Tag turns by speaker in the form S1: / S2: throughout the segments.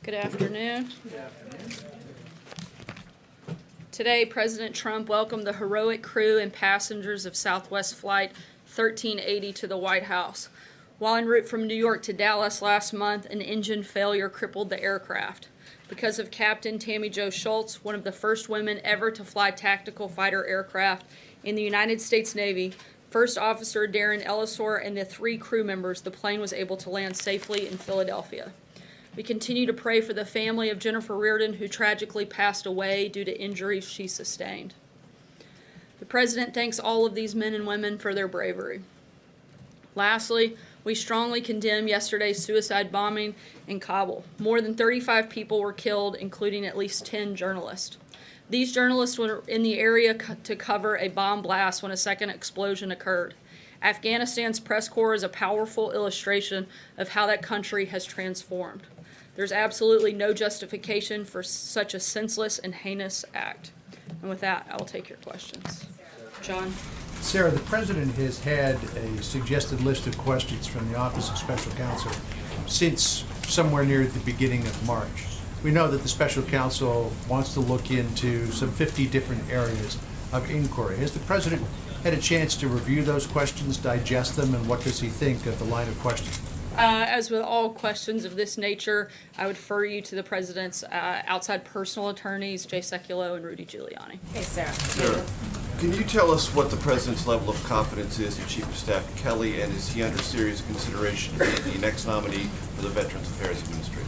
S1: Good afternoon. Today, President Trump welcomed the heroic crew and passengers of Southwest Flight 1380 to the White House. While en route from New York to Dallas last month, an engine failure crippled the aircraft. Because of Captain Tammy Jo Schultz, one of the first women ever to fly tactical fighter aircraft in the United States Navy, First Officer Darren Ellisor, and the 3 crew members, the plane was able to land safely in Philadelphia. We continue to pray for the family of Jennifer Reardon, who tragically passed away due to injuries she sustained. The President thanks all of these men and women for their bravery. Lastly, we strongly condemn yesterday's suicide bombing in Kabul. More than 35 people were killed, including at least 10 journalists. These journalists were in the area to cover a bomb blast when a second explosion occurred. Afghanistan's press corps is a powerful illustration of how that country has transformed. There's absolutely no justification for such a senseless and heinous act. And with that, I will take your questions. John?
S2: Sarah, the President has had a suggested list of questions from the Office of Special Counsel since somewhere near the beginning of March. We know that the Special Counsel wants to look into some 50 different areas of inquiry. Has the President had a chance to review those questions, digest them, and what does he think of the line of questioning?
S1: As with all questions of this nature, I would refer you to the President's outside personal attorneys, Jay Sekulow and Rudy Giuliani.
S3: Hey, Sarah.
S4: Sarah, can you tell us what the President's level of confidence is in Chief of Staff Kelly, and is he under serious consideration to be the next nominee for the Veterans Affairs Administration?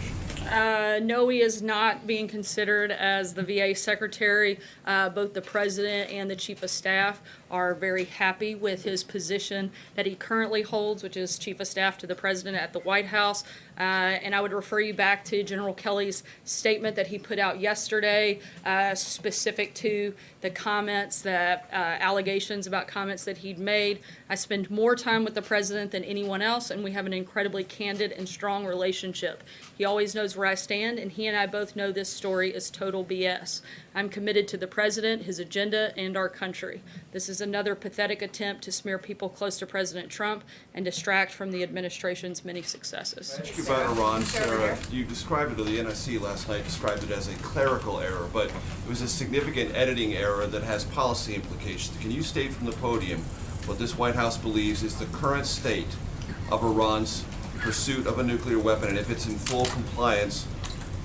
S1: No, he is not being considered as the VA Secretary. Both the President and the Chief of Staff are very happy with his position that he currently holds, which is Chief of Staff to the President at the White House. And I would refer you back to General Kelly's statement that he put out yesterday, specific to the comments, the allegations about comments that he'd made. I spend more time with the President than anyone else, and we have an incredibly candid and strong relationship. He always knows where I stand, and he and I both know this story is total BS. I'm committed to the President, his agenda, and our country. This is another pathetic attempt to smear people close to President Trump and distract from the administration's many successes.
S4: Ask you about Iran, Sarah. You described it, or the NSC last night described it as a clerical error, but it was a significant editing error that has policy implications. Can you state from the podium what this White House believes is the current state of Iran's pursuit of a nuclear weapon, and if it's in full compliance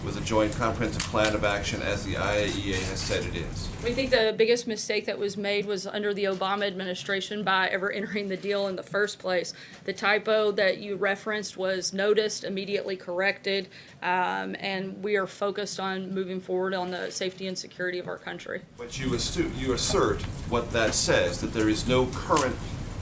S4: with a joint comprehensive plan of action as the IAEA has said it is?
S1: We think the biggest mistake that was made was under the Obama administration by ever entering the deal in the first place. The typo that you referenced was noticed, immediately corrected, and we are focused on moving forward on the safety and security of our country.
S4: But you assert what that says, that there is no current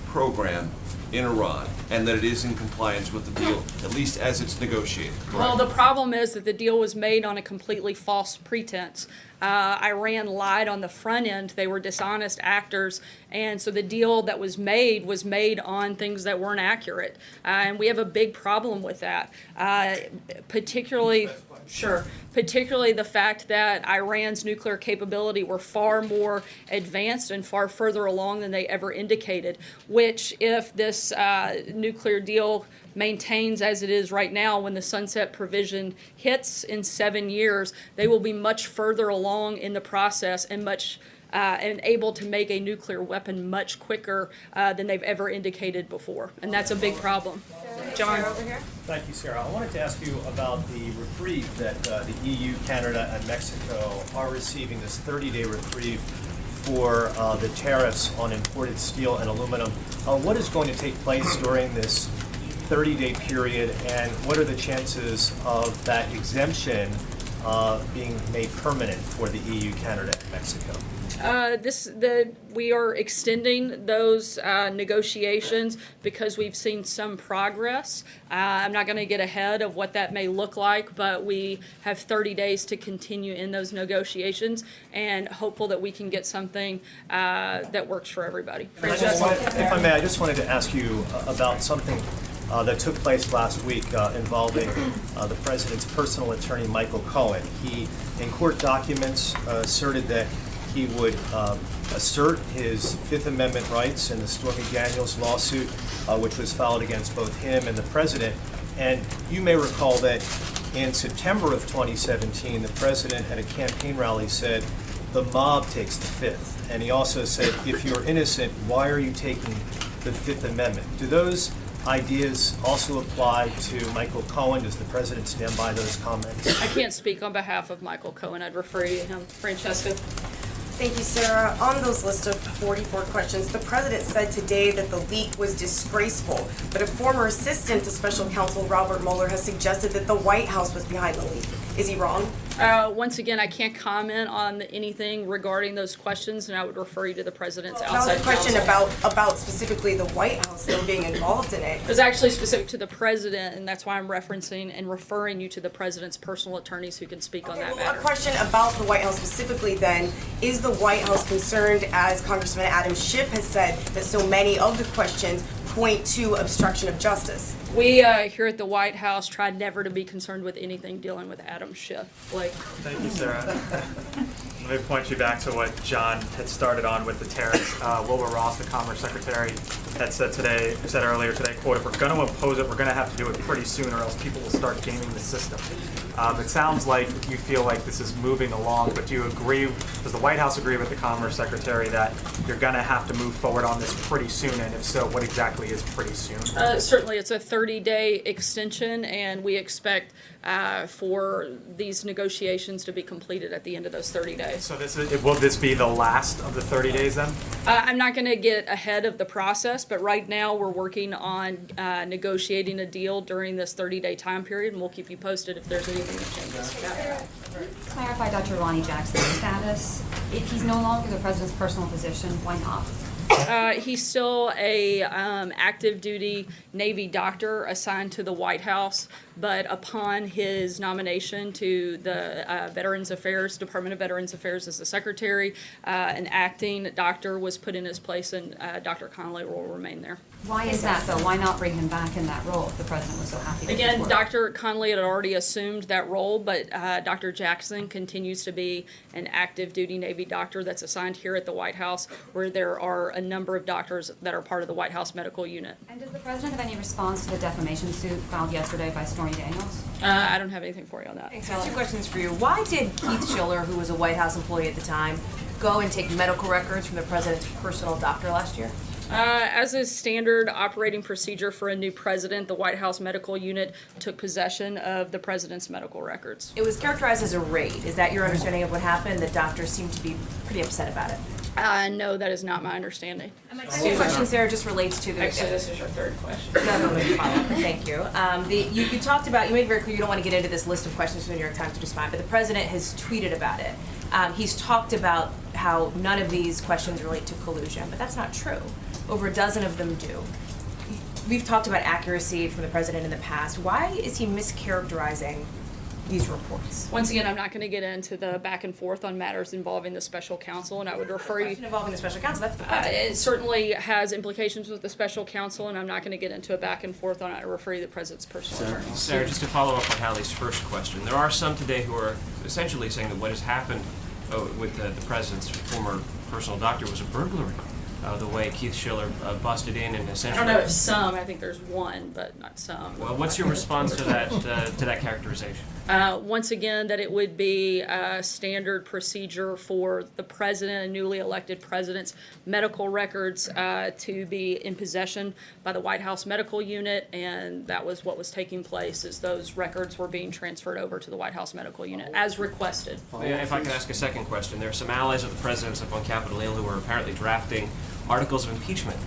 S4: program in Iran, and that it is in compliance with the deal, at least as it's negotiated, correct?
S1: Well, the problem is that the deal was made on a completely false pretense. Iran lied on the front end. They were dishonest actors, and so the deal that was made on things that weren't accurate. And we have a big problem with that, particularly the fact that Iran's nuclear capability were far more advanced and far further along than they ever indicated, which if this nuclear deal maintains as it is right now, when the sunset provision hits in 7 years, they will be much further along in the process and and able to make a nuclear weapon much quicker than they've ever indicated before. And that's a big problem. John?
S5: Thank you, Sarah. I wanted to ask you about the reprieve that the EU, Canada, and Mexico are receiving, this 30-day reprieve for the tariffs on imported steel and aluminum. What is going to take place during this 30-day period, and what are the chances of that exemption being made permanent for the EU, Canada, and Mexico?
S1: We are extending those negotiations because we've seen some progress. I'm not going to get ahead of what that may look like, but we have 30 days to continue in those negotiations and hopeful that we can get something that works for everybody.
S5: If I may, I just wanted to ask you about something that took place last week involving the President's personal attorney, Michael Cohen. He, in court documents, asserted that he would assert his Fifth Amendment rights in the Stormy Daniels lawsuit, which was filed against both him and the President. And you may recall that In September of 2017, the president at a campaign rally said, "The mob takes the Fifth." And he also said, "If you're innocent, why are you taking the Fifth Amendment?" Do those ideas also apply to Michael Cohen? Does the president stand by those comments?
S1: I can't speak on behalf of Michael Cohen. I'd refer you to him. Francesca?
S3: Thank you, Sarah. On those list of 44 questions, the president said today that the leak was disgraceful, but a former assistant to special counsel Robert Mueller has suggested that the White House was behind the leak. Is he wrong?
S1: Once again, I can't comment on anything regarding those questions, and I would refer you to the president's
S3: That was
S1: outside
S3: a question
S1: counsel.
S3: about specifically the White House though being involved in it.
S1: It was actually specific to the president, and that's why I'm referencing and referring you to the president's personal attorneys who can speak on
S3: Okay,
S1: that
S3: well,
S1: matter.
S3: a question about the White House specifically then, is the White House concerned, as Congressman Adam Schiff has said, that so many of the questions point to obstruction of justice?
S1: We here at the White House try never to be concerned with anything dealing with Adam Schiff. Blake?
S6: Thank you, Sarah. Let me point you back to what John had started on with the tariffs. Wilbur Ross, the Commerce Secretary, had said earlier today, quote, "If we're going to impose it, we're going to have to do it pretty soon or else people will start gaming the system." It sounds like you feel like this is moving along, but do you agree, does the White House agree with the Commerce Secretary that you're going to have to move forward on this pretty soon? And if so, what exactly is pretty soon?
S1: Certainly, it's a 30-day extension, and we expect for these negotiations to be completed at the end of those 30 days.
S6: So will this be the last of the 30 days then?
S1: I'm not going to get ahead of the process, but right now we're working on negotiating a deal during this 30-day time period, and we'll keep you posted if there's anything that changes.
S7: Clarify Dr. Lonnie Jackson's status. If he's no longer the president's personal physician, why not?
S1: He's still a active duty Navy doctor assigned to the White House, but upon his nomination to the Veterans Affairs, Department of Veterans Affairs as the secretary, an acting doctor was put in his place, and Dr. Connolly will remain there.
S7: Why is that though? Why not bring him back in that role if the president was so happy with his
S1: Again,
S7: work?
S1: Dr. Connolly had already assumed that role, but Dr. Jackson continues to be an active duty Navy doctor that's assigned here at the White House, where there are a number of doctors that are part of the White House medical unit.
S7: And does the president have any response to the defamation suit filed yesterday by Stormy Daniels?
S1: I don't have anything for you on that.
S8: Thanks. I have two questions for you. Why did Keith Schiller, who was a White House employee at the time, go and take medical records from the president's personal doctor last year?
S1: As a standard operating procedure for a new president, the White House medical unit took possession of the president's medical records.
S8: It was characterized as a raid. Is that your understanding of what happened? The doctors seemed to be pretty upset about it.
S1: No, that is not my understanding.
S8: And my second question, Sarah, just relates to the...
S1: Actually, this is your third question.
S8: No, follow-up. Thank you. You talked about, you made very clear you don't want to get into this list of questions from the New York Times, which is fine, but the president has tweeted about it. He's talked about how none of these questions relate to collusion, but that's not true. Over a dozen of them do. We've talked about accuracy from the president in the past. Why is he mischaracterizing these reports?
S1: Once again, I'm not going to get into the back and forth on matters involving the special counsel, and I would refer you.
S8: Question involving the special counsel, that's the president.
S1: It certainly has implications with the special counsel, and I'm not going to get into a back and forth on it. I refer you to the president's personal attorneys.
S9: Sarah, just to follow up on Hallie's first question, there are some today who are essentially saying that what has happened with the president's former personal doctor was a burglary. The way Keith Schiller busted in and
S1: I
S9: essentially.
S1: don't know if some. I think there's one, but not some.
S9: Well, what's your response to that characterization?
S1: Once again, that it would be a standard procedure for the president and newly elected president's medical records to be in possession by the White House medical unit, and that was what was taking place, is those records were being transferred over to the White House medical unit as requested.
S9: If I can ask a second question, there are some allies of the president's up on Capitol Hill who are apparently drafting articles of impeachment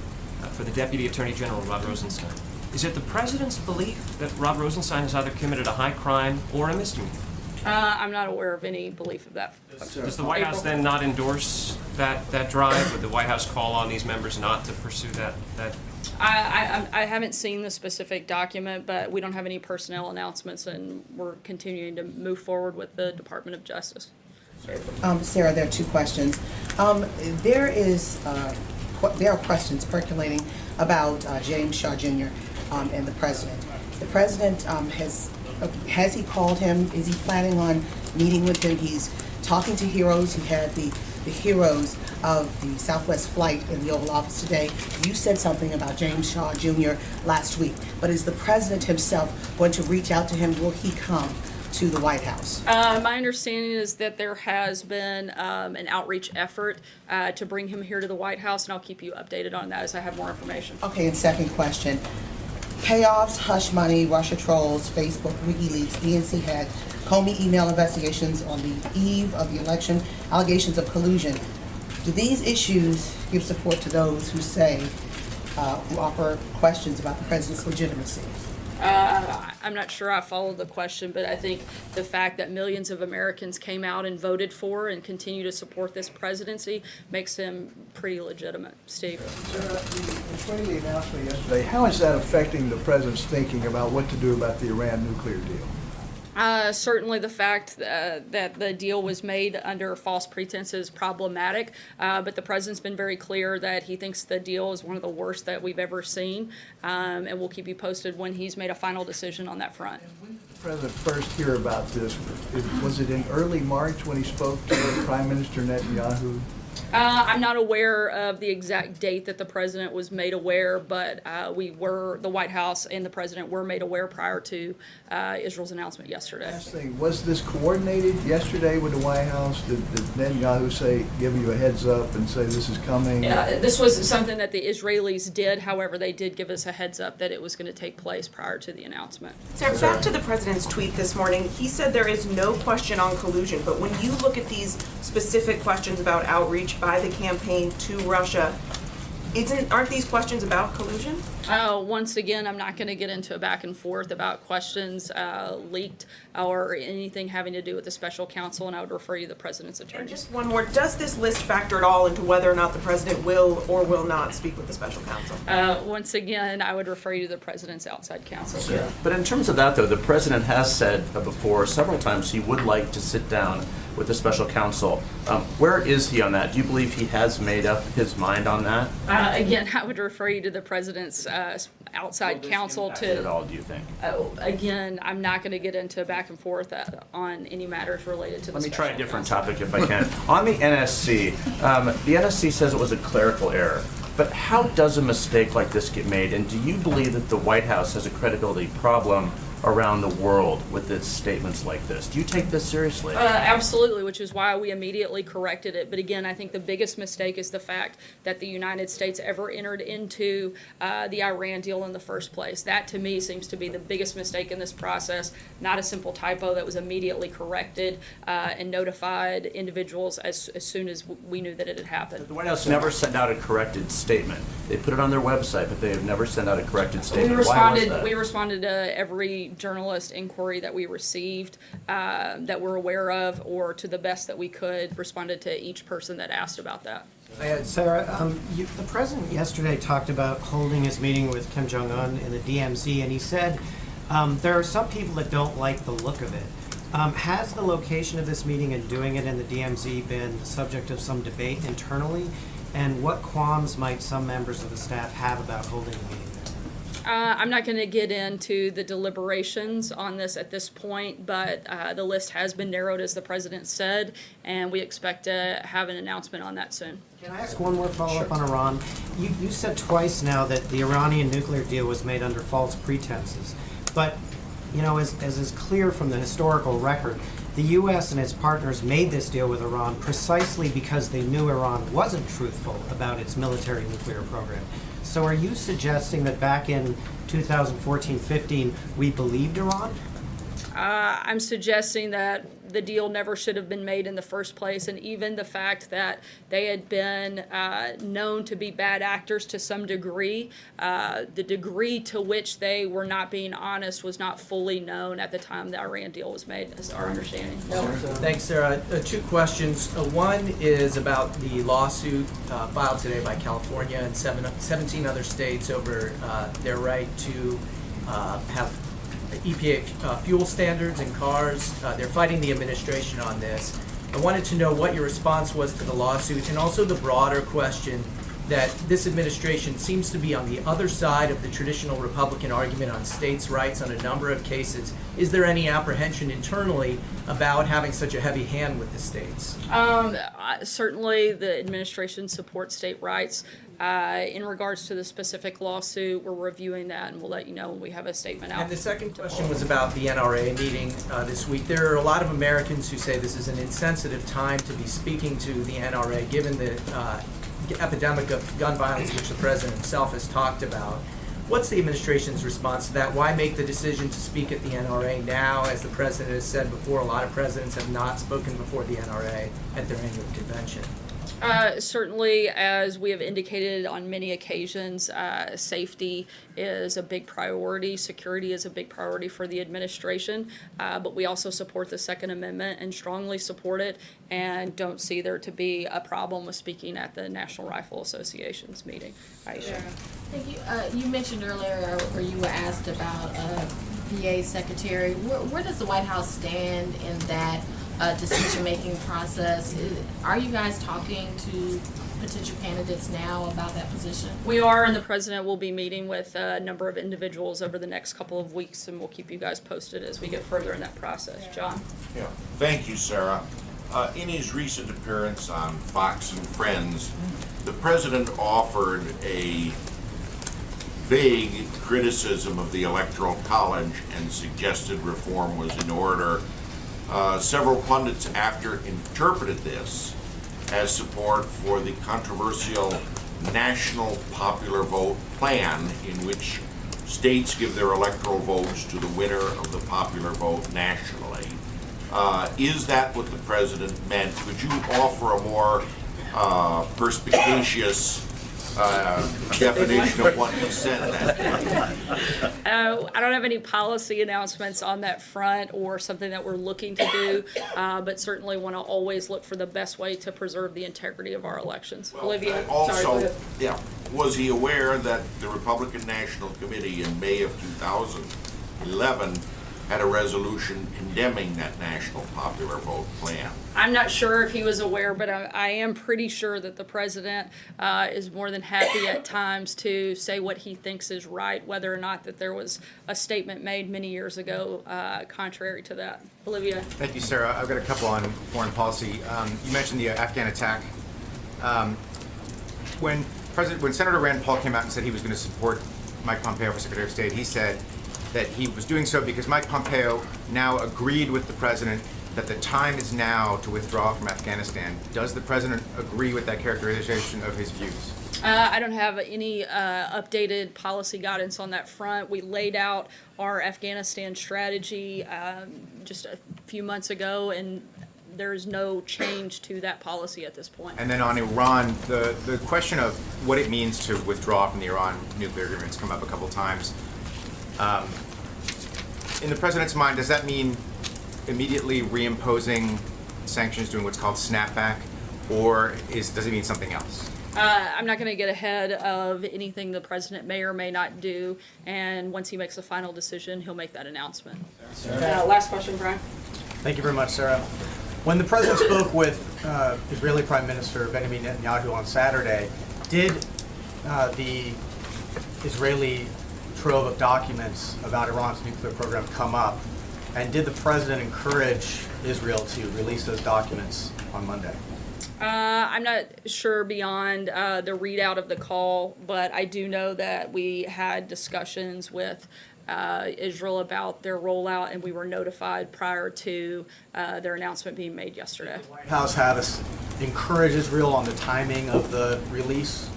S9: for the Deputy Attorney General, Rod Rosenstein. Is it the president's belief that Rod Rosenstein has either committed a high crime or a misdemeanor?
S1: I'm not aware of any belief of that.
S9: Does the White House then not endorse that drive? Would the White House call on these members not to pursue that?
S1: I haven't seen the specific document, but we don't have any personnel announcements, and we're continuing to move forward with the Department of Justice.
S10: Sarah, there are two questions. There are questions percolating about James Shaw Jr. And the president. The president has he called him? Is he planning on meeting with him? He's talking to heroes. He had the heroes of the Southwest flight in the Oval Office today. You said something about James Shaw Jr. last week, but is the president himself going to reach out to him? Will he come to the White House?
S1: My understanding is that there has been an outreach effort to bring him here to the White House, and I'll keep you updated on that as I have more information.
S10: Okay, and second question. Payoffs, hush money, Russia trolls, Facebook, WikiLeaks, DNC had Comey email investigations on the eve of the election, allegations of collusion. Do these issues give support to those who say, who offer questions about the president's legitimacy?
S1: I'm not sure I followed the question, but I think the fact that millions of Americans came out and voted for and continue to support this presidency makes him pretty legitimate. Steve?
S11: Between the announcement yesterday, how is that affecting the president's thinking about what to do about the Iran nuclear deal?
S1: Certainly the fact that the deal was made under false pretenses is problematic, but the president's been very clear that he thinks the deal is one of the worst that we've ever seen, and we'll keep you posted when he's made a final decision on that front.
S11: When did the president first hear about this? Was it in early March when he spoke to Prime Minister Netanyahu?
S1: I'm not aware of the exact date that the president was made aware, but the White House and the president were made aware prior to Israel's announcement yesterday.
S11: Last thing, was this coordinated yesterday with the White House? Did Netanyahu give you a heads up and say this is coming?
S1: Yeah, this was something that the Israelis did. However, they did give us a heads up that it was going to take place prior to the announcement.
S3: Sarah, back to the president's tweet this morning, he said there is no question on collusion, but when you look at these specific questions about outreach by the campaign to Russia, aren't these questions about collusion?
S1: Once again, I'm not going to get into a back and forth about questions leaked or anything having to do with the special counsel, and I would refer you to the president's attorney.
S3: And just one more, does this list factor at all into whether or not the president will or will not speak with the special counsel?
S1: Once again, I would refer you to the president's outside counsel.
S12: Sure. But in terms of that, though, the president has said before several times he would like to sit down with the special counsel. Where is he on that? Do you believe he has made up his mind on that?
S1: Again, I would refer you to the president's outside counsel
S12: At all, do you think?
S1: Again, I'm not going to get into back and forth on any matters related to the
S12: Let me try a
S1: special
S12: different
S1: counsel.
S12: topic if I can. On the NSC, the NSC says it was a clerical error. But how does a mistake like this get made? And do you believe that the White House has a credibility problem around the world with its statements like this? Do you take this seriously?
S1: Absolutely, which is why we immediately corrected it. But again, I think the biggest mistake is the fact that the United States ever entered into the Iran deal in the first place. That, to me, seems to be the biggest mistake in this process, not a simple typo that was immediately corrected and notified individuals as soon as we knew that it had happened.
S12: The White House never sent out a corrected statement. They put it on their website, but they have never sent out a corrected statement. Why was that?
S1: We responded to every journalist inquiry that we received that we're aware of, or to the best that we could, responded to each person that asked about that.
S13: Sarah, the president yesterday talked about holding his meeting with Kim Jong-un in the DMZ, and he said there are some people that don't like the look of it. Has the location of this meeting and doing it in the DMZ been the subject of some debate internally? And what qualms might some members of the staff have about holding a meeting there?
S1: I'm not going to get into the deliberations on this at this point, but the list has been narrowed, as the president said, and we expect to have an announcement on that soon.
S13: Can I ask one more follow-up on Iran? You said twice now that the Iranian nuclear deal was made under false pretenses. But, you know, as is clear from the historical record, the U.S. and its partners made this deal with Iran precisely because they knew Iran wasn't truthful about its military nuclear program. So are you suggesting that back in 2014-15, we believed Iran?
S1: I'm suggesting that the deal never should have been made in the first place, and even the fact that they had been known to be bad actors to some degree, the degree to which they were not being honest was not fully known at the time the Iran deal was made, is our understanding.
S14: Thanks, Sarah. Two questions. One is about the lawsuit filed today by California and 17 other states over their right to have EPA fuel standards in cars. They're fighting the administration on this. I wanted to know what your response was to the lawsuit, and also the broader question that this administration seems to be on the other side of the traditional Republican argument on states' rights on a number of cases. Is there any apprehension internally about having such a heavy hand with the states?
S1: Certainly, the administration supports state rights. In regards to the specific lawsuit, we're reviewing that, and we'll let you know when we have a statement out.
S14: And the second question was about the NRA meeting this week. There are a lot of Americans who say this is an insensitive time to be speaking to the NRA, given the epidemic of gun violence, which the president himself has talked about. What's the administration's response to that? Why make the decision to speak at the NRA now? As the president has said before, a lot of presidents have not spoken before the NRA at their annual convention.
S1: Certainly, as we have indicated on many occasions, safety is a big priority. Security is a big priority for the administration. But we also support the Second Amendment and strongly support it, and don't see there to be a problem with speaking at the National Rifle Association's meeting. Aisha.
S15: Thank you. You mentioned earlier, or you were asked about VA secretary. Where does the White House stand in that decision-making process? Are you guys talking to potential candidates now about that position?
S1: We are, and the president will be meeting with a number of individuals over the next couple of weeks, and we'll keep you guys posted as we get further in that process. John?
S16: Yeah. Thank you, Sarah. In his recent appearance on Fox and Friends, the president offered a vague criticism of the Electoral College and suggested reform was in order. Several pundits after interpreted this as support for the controversial National Popular Vote plan, in which states give their electoral votes to the winner of the popular vote nationally. Is that what the president meant? Could you offer a more perspicacious definition of what he said that day?
S1: I don't have any policy announcements on that front or something that we're looking to do, but certainly want to always look for the best way to preserve the integrity of our elections. Olivia, sorry, go
S16: Also,
S1: ahead.
S16: yeah, was he aware that the Republican National Committee in May of 2011 had a resolution condemning that National Popular Vote plan?
S1: I'm not sure if he was aware, but I am pretty sure that the president is more than happy at times to say what he thinks is right, whether or not that there was a statement made many years ago contrary to that. Olivia?
S17: Thank you, Sarah. I've got a couple on foreign policy. You mentioned the Afghan attack. When Senator Rand Paul came out and said he was going to support Mike Pompeo for Secretary of State, he said that he was doing so because Mike Pompeo now agreed with the president that the time is now to withdraw from Afghanistan. Does the president agree with that characterization of his views?
S1: I don't have any updated policy guidance on that front. We laid out our Afghanistan strategy just a few months ago, and there is no change to that policy at this point.
S17: And then on Iran, the question of what it means to withdraw from the Iran nuclear agreement has come up a couple times. In the president's mind, does that mean immediately reimposing sanctions, doing what's called snapback, or does it mean something else?
S1: I'm not going to get ahead of anything the president may or may not do, and once he makes a final decision, he'll make that announcement. Last question, Brian.
S13: Thank you very much, Sarah. When the president spoke with Israeli Prime Minister Benjamin Netanyahu on Saturday, did the Israeli trove of documents about Iran's nuclear program come up? And did the president encourage Israel to release those documents on Monday?
S1: I'm not sure beyond the readout of the call, but I do know that we had discussions with Israel about their rollout, and we were notified prior to their announcement being made yesterday.
S13: The White House had us encourage Israel on the timing of the release?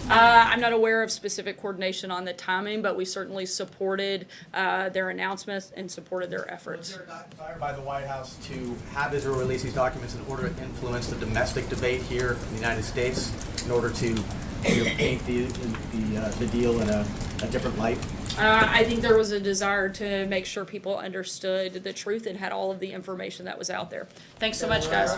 S1: I'm not aware of specific coordination on the timing, but we certainly supported their announcements and supported their efforts.
S13: Was there a desire by the White House to have Israel release these documents in order to influence the domestic debate here in the United States, in order to paint the deal in a different light?
S1: I think there was a desire to make sure people understood the truth and had all of the information that was out there. Thanks so much, guys.